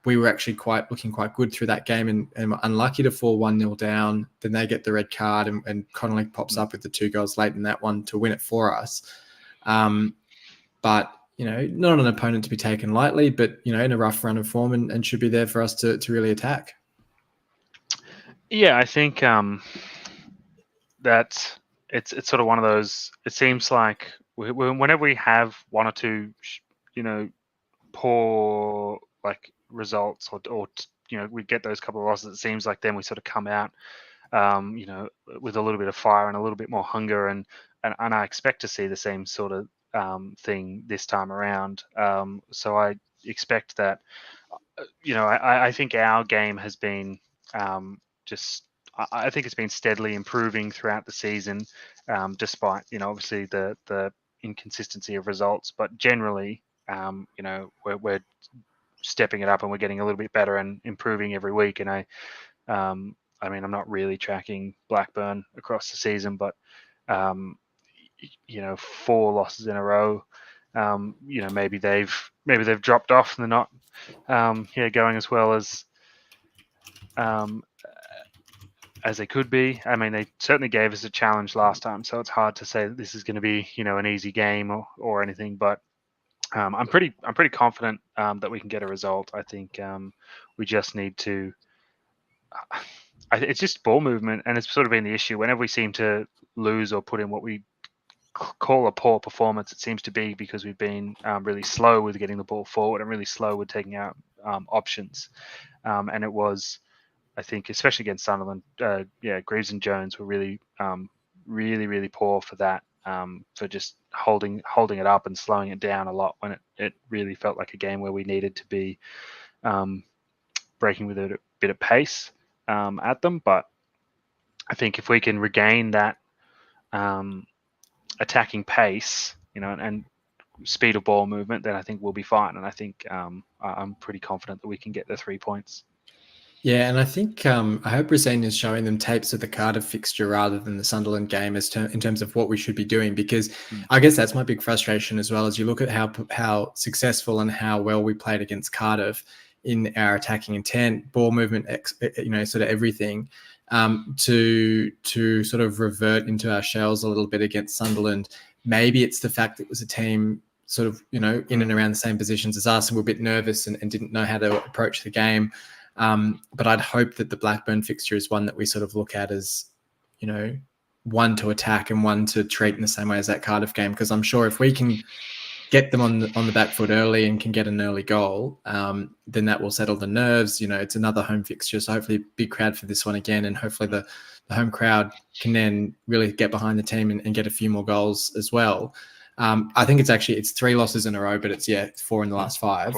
we were actually looking quite good through that game and were unlucky to fall 1-0 down. Then they get the red card and Connolly pops up with the 2 goals late in that one to win it for us. But, not an opponent to be taken lightly, but, in a rough run of form and should be there for us to really attack. Yeah, I think that it's sort of one of those, it seems like whenever we have 1 or 2, poor results or we get those couple of losses, it seems like then we sort of come out with a little bit of fire and a little bit more hunger and I expect to see the same sort of thing this time around. So I expect that. I think our game has been just. I think it's been steadily improving throughout the season, despite obviously the inconsistency of results. But generally, we're stepping it up and we're getting a little bit better and improving every week. And I'm not really tracking Blackburn across the season, but 4 losses in a row. Maybe they've dropped off and they're not going as well as they could be. I mean, they certainly gave us a challenge last time, so it's hard to say that this is going to be an easy game or anything. But I'm pretty confident that we can get a result. I think we just need to. It's just ball movement, and it's sort of been the issue. Whenever we seem to lose or put in what we call a poor performance, it seems to be because we've been really slow with getting the ball forward and really slow with taking out options. And it was, I think, especially against Sunderland, Greaves and Jones were really, really poor for that, for just holding it up and slowing it down a lot when it really felt like a game where we needed to be breaking with a bit of pace at them. But I think if we can regain that attacking pace, and speed of ball movement, then I think we'll be fine. And I think I'm pretty confident that we can get the 3 points. Yeah, and I think I hope Rosine is showing them tapes of the Cardiff fixture rather than the Sunderland game in terms of what we should be doing, because I guess that's my big frustration as well. As you look at how successful and how well we played against Cardiff in our attacking intent, ball movement, sort of everything, to sort of revert into our shells a little bit against Sunderland. Maybe it's the fact that it was a team sort of in and around the same positions as us, and we're a bit nervous and didn't know how to approach the game. But I'd hope that the Blackburn fixture is one that we sort of look at as, one to attack and one to treat in the same way as that Cardiff game. Because I'm sure if we can get them on the back foot early and can get an early goal, then that will settle the nerves. It's another home fixture, so hopefully big crowd for this one again, and hopefully the home crowd can then really get behind the team and get a few more goals as well. I think it's 3 losses in a row, but it's 4 in the last 5.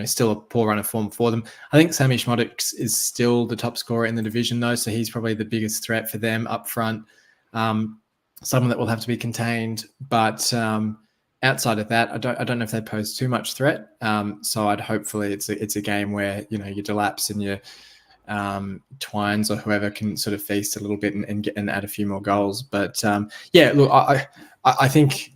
Still a poor run of form for them. I think Sammy Schmodix is still the top scorer in the division, though, so he's probably the biggest threat for them up front. Someone that will have to be contained, but outside of that, I don't know if they pose too much threat. So hopefully it's a game where your Delaps and your Twines or whoever can sort of feast a little bit and add a few more goals. But look, I think.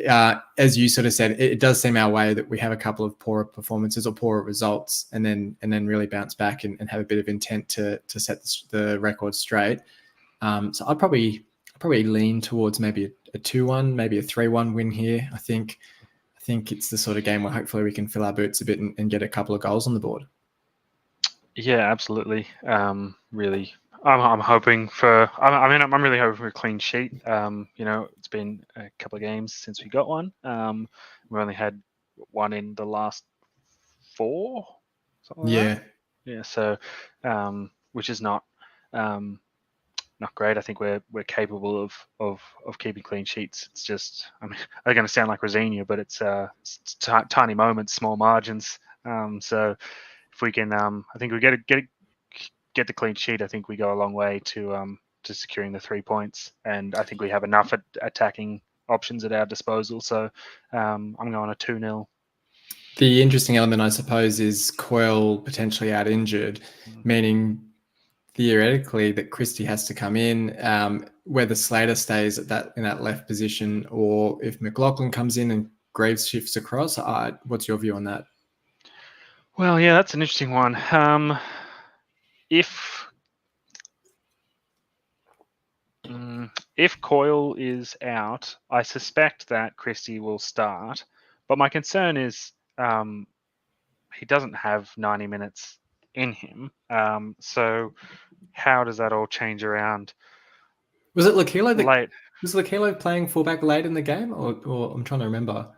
As you sort of said, it does seem our way that we have a couple of poorer performances or poorer results, and then really bounce back and have a bit of intent to set the record straight. So I'd probably lean towards maybe a 2-1, maybe a 3-1 win here. I think it's the sort of game where hopefully we can fill our boots a bit and get a couple of goals on the board. Yeah, absolutely. Really. I'm hoping for. I'm really hoping for a clean sheet. It's been a couple of games since we got one. We only had one in the last 4. Something like that. Yeah. So, which is not great. I think we're capable of keeping clean sheets. It's just, they're going to sound like Rosenia, but it's tiny moments, small margins. So if we can, I think we get the clean sheet, I think we go a long way to securing the 3 points, and I think we have enough attacking options at our disposal. So I'm going a 2-0. The interesting element, I suppose, is Coyle potentially out injured, meaning theoretically that Christie has to come in, whether Slater stays in that left position, or if McLaughlin comes in and Graves shifts across. What's your view on that? Well, yeah, that's an interesting one. If Coyle is out, I suspect that Christie will start. But my concern is he doesn't have 90 minutes in him. So how does that all change around? Was it Lakilo late? Was Lakilo playing fullback late in the game, or I'm trying to remember?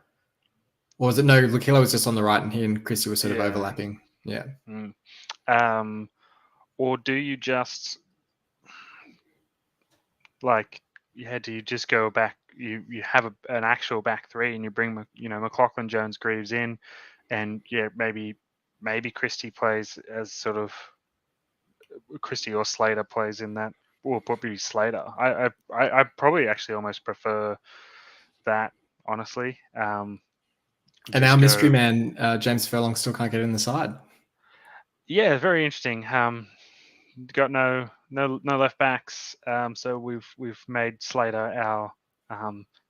Or was it no? Lakilo was just on the right, and he and Christie were sort of overlapping. Yeah. Or do you just do you just go back you have an actual back three, and you bring McLaughlin, Jones, Greaves in, and maybe Christie plays as sort of Christie or Slater plays in that, or probably Slater. I probably actually almost prefer that, honestly. And our mystery man, James Furlong, still can't get in the side. Yeah, very interesting. Got no left backs, so we've made Slater our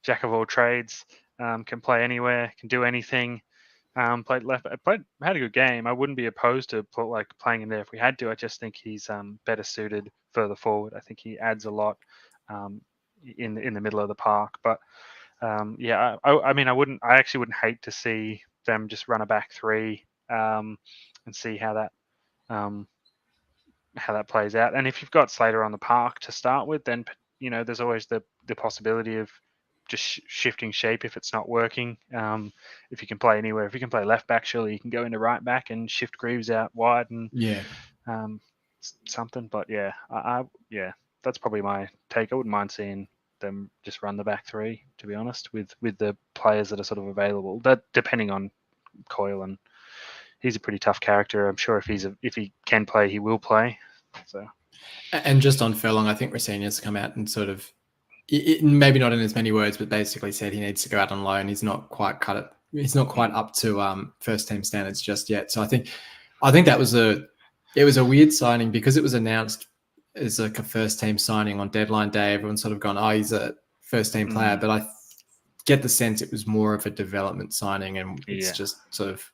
jack of all trades. Can play anywhere, can do anything. Played left, had a good game. I wouldn't be opposed to playing him there if we had to. I just think he's better suited further forward. I think he adds a lot in the middle of the park. But I mean, I actually wouldn't hate to see them just run a back three and see how that plays out. And if you've got Slater on the park to start with, then there's always the possibility of just shifting shape if it's not working. If you can play anywhere, if you can play left back, surely you can go into right back and shift Greaves out wide and something. But that's probably my take. I wouldn't mind seeing them just run the back three, to be honest, with the players that are sort of available. That depending on Coyle, and he's a pretty tough character. I'm sure if he can play, he will play. So, and just on Furlong, I think Rosenior's come out and sort of, maybe not in as many words, but basically said he needs to go out on loan. He's not quite He's not quite up to first team standards just yet. So I think that was a weird signing because it was announced as like a first team signing on deadline day. Everyone's sort of gone, oh, he's a first team player, but I get the sense it was more of a development signing, and it's just sort of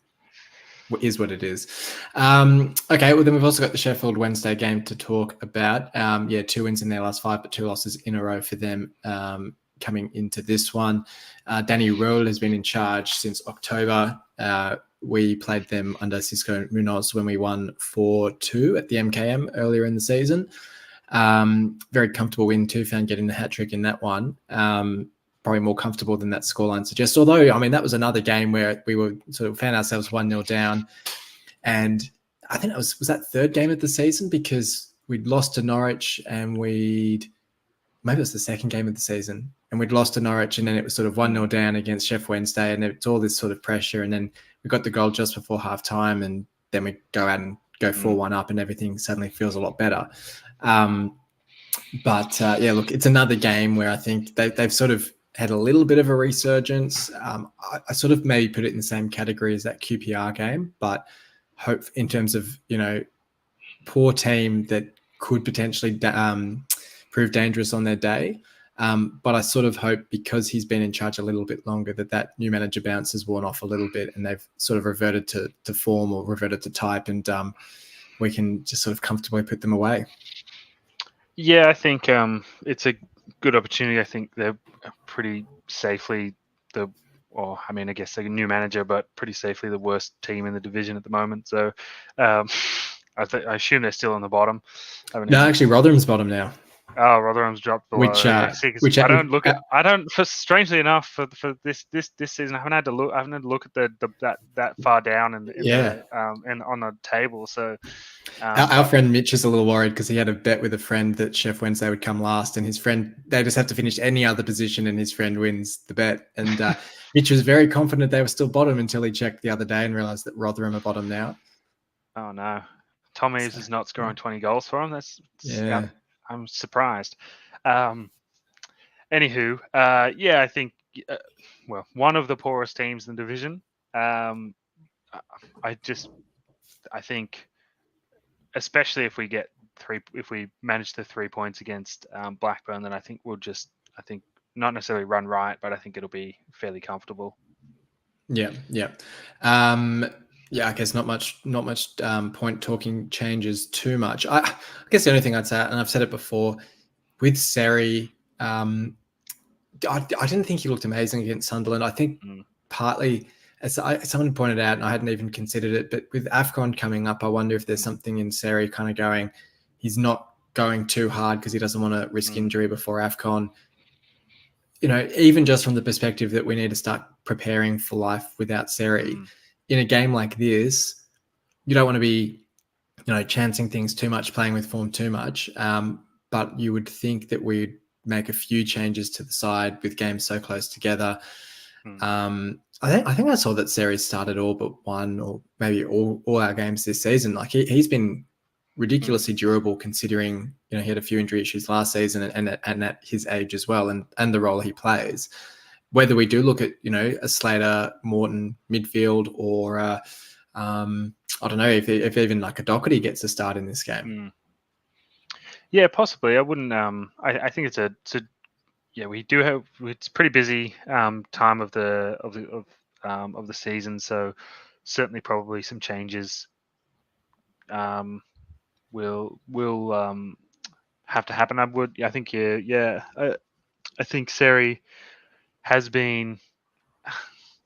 is what it is. Okay, well then we've also got the Sheffield Wednesday game to talk about. 2 wins in their last 5, but 2 losses in a row for them coming into this one. Danny Röhl has been in charge since October. We played them under Cisco Munoz when we won 4-2 at the MKM earlier in the season. Very comfortable win too, found getting the hat trick in that one. Probably more comfortable than that scoreline suggests. Although, I mean, that was another game where we were sort of found ourselves 1-0 down. And I think it was that third game of the season because we'd lost to Norwich and maybe it was the second game of the season and we'd lost to Norwich and then it was sort of 1-0 down against Sheff Wednesday and it's all this sort of pressure. And then we got the goal just before half time and then we go out and go 4-1 up and everything suddenly feels a lot better. Look, it's another game where I think they've sort of had a little bit of a resurgence. I sort of maybe put it in the same category as that QPR game, but hope in terms of, poor team that could potentially prove dangerous on their day. But I sort of hope because he's been in charge a little bit longer that new manager bounce has worn off a little bit and they've sort of reverted to form or reverted to type and we can just sort of comfortably put them away. Yeah, I think it's a good opportunity. I think they're pretty safely I guess they're a new manager, but pretty safely the worst team in the division at the moment. So I assume they're still on the bottom. Actually, Rotherham's bottom now. Oh, Rotherham's dropped below. Strangely enough, for this season, I haven't had to look at that far down and on the table. So our friend Mitch is a little worried because he had a bet with a friend that Sheff Wednesday would come last, and his friend they just have to finish any other position, and his friend wins the bet. And Mitch was very confident they were still bottom until he checked the other day and realised that Rotherham are bottom now. Oh no, Tom Eves is not scoring 20 goals for him. I'm surprised. I think, one of the poorest teams in the division. I think, especially if we manage the 3 points against Blackburn, then I think not necessarily run right, but I think it'll be fairly comfortable. Yeah. I guess not much point talking changes too much. I guess the only thing I'd say, and I've said it before, with Seri, I didn't think he looked amazing against Sunderland. I think partly, as someone pointed out, and I hadn't even considered it, but with AFCON coming up, I wonder if there's something in Seri kind of going, he's not going too hard because he doesn't want to risk injury before AFCON. Even just from the perspective that we need to start preparing for life without Seri. In a game like this, you don't want to be, chancing things too much, playing with form too much. But you would think that we'd make a few changes to the side with games so close together. Mm. I think I saw that series started all but one or maybe all our games this season. Like he's been ridiculously durable considering, he had a few injury issues last season and at his age as well, and the role he plays. Whether we do look at, a Slater, Morton midfield, or I don't know if even like a Doherty gets a start in this game. Yeah, possibly. I wouldn't. I think it's a we do have. It's pretty busy time of the season, so certainly probably some changes will have to happen. I think I think Seri has been.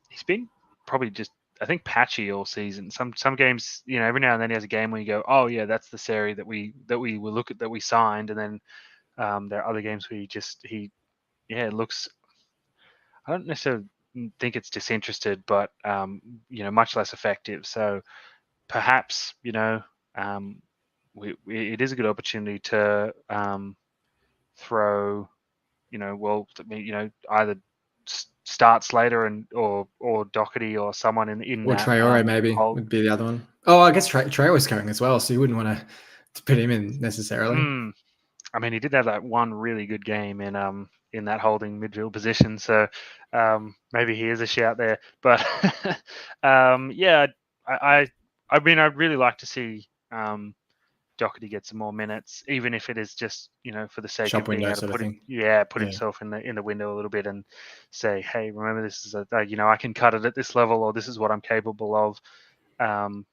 He's been probably just, I think, patchy all season. Some games, every now and then he has a game where you go, oh yeah, that's the Seri that we will look at, that we signed, and then there are other games where it looks. I don't necessarily think it's disinterested, but much less effective. So perhaps it is a good opportunity to throw, either start Slater or Doherty or someone in Or that Traore maybe hold. would be the other one. Oh, I guess Traore's going as well, so you wouldn't want to put him in necessarily. I mean, he did have that one really good game in that holding midfield position, so maybe he is a shout there. But yeah, I mean, I'd really like to see Doherty get some more minutes, even if it is just for the sake Shop of being window able to sort of thing. put himself in the window a little bit and say, hey, remember, this is I can cut it at this level, or this is what I'm capable of,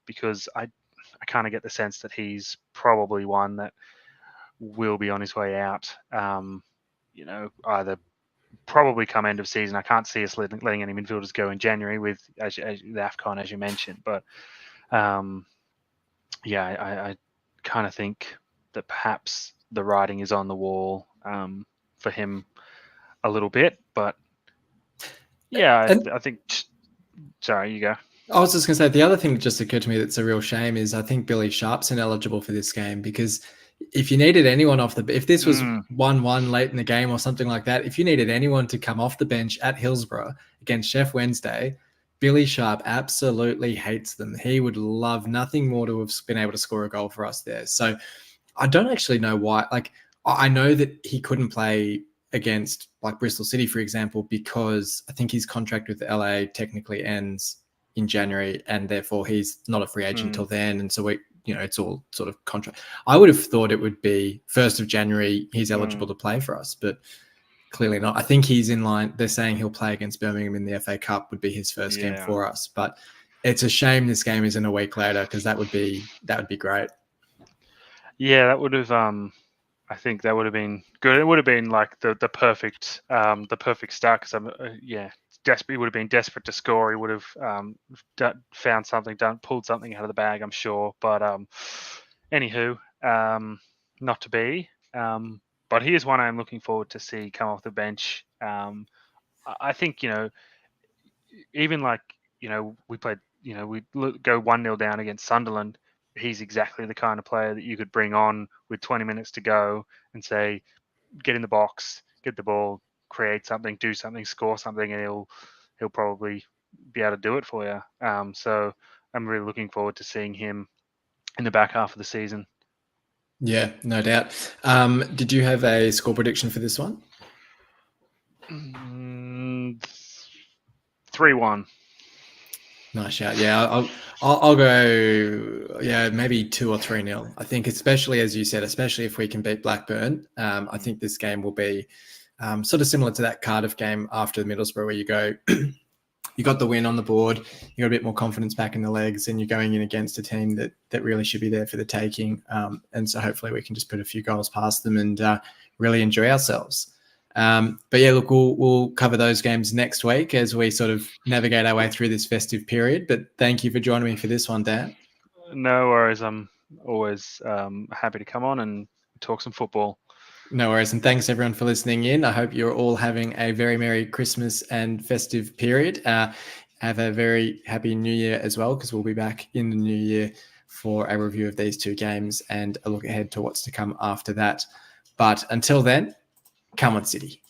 because I kind of get the sense that he's probably one that will be on his way out. Either probably come end of season. I can't see us letting any midfielders go in January with as the AFCON, as you mentioned, but I kind of think that perhaps the writing is on the wall for him a little bit. But yeah, I think. Sorry, you go. I was just going to say, the other thing that just occurred to me that's a real shame is I think Billy Sharp's ineligible for this game, because if you needed anyone if this was 1-1 late in the game or something like that, if you needed anyone to come off the bench at Hillsborough against Sheff Wednesday, Billy Sharp absolutely hates them. He would love nothing more to have been able to score a goal for us there. So I don't actually know why. Like, I know that he couldn't play against like Bristol City, for example, because I think his contract with LA technically ends in January, and therefore he's not a free agent till then. And so it's all sort of contract. I would have thought it would be 1st of January he's eligible to play for us, but clearly not. I think he's in line. They're saying he'll play against Birmingham in the FA Cup, would be his first game for us. But it's a shame this game isn't a week later, because that would be great. Yeah, that would have. I think that would have been good. It would have been like the perfect start, because I'm desperate. He would have been desperate to score. He would have found something, pulled something out of the bag, I'm sure. But anywho, not to be. But he is one I'm looking forward to see come off the bench. I think even like we played. We go 1-0 down against Sunderland. He's exactly the kind of player that you could bring on with 20 minutes to go and say, get in the box, get the ball, create something, do something, score something, and he'll probably be able to do it for you. So I'm really looking forward to seeing him in the back half of the season. Yeah, no doubt. Did you have a score prediction for this one? 3-1. Nice shout. Yeah, I'll go. Yeah, maybe 2 or 3-0. I think, especially as you said, especially if we can beat Blackburn. I think this game will be sort of similar to that Cardiff game after Middlesbrough, where you go, you got the win on the board, you got a bit more confidence back in the legs, and you're going in against a team that really should be there for the taking. And so hopefully we can just put a few goals past them and really enjoy ourselves. But yeah, look, we'll cover those games next week as we sort of navigate our way through this festive period. But thank you for joining me for this one, Dan. No worries. I'm always happy to come on and talk some football. No worries. And thanks everyone for listening in. I hope you're all having a very Merry Christmas and festive period. Have a very happy New Year as well, because we'll be back in the new year for a review of these 2 games and a look ahead to what's to come after that. But until then, Come on, City.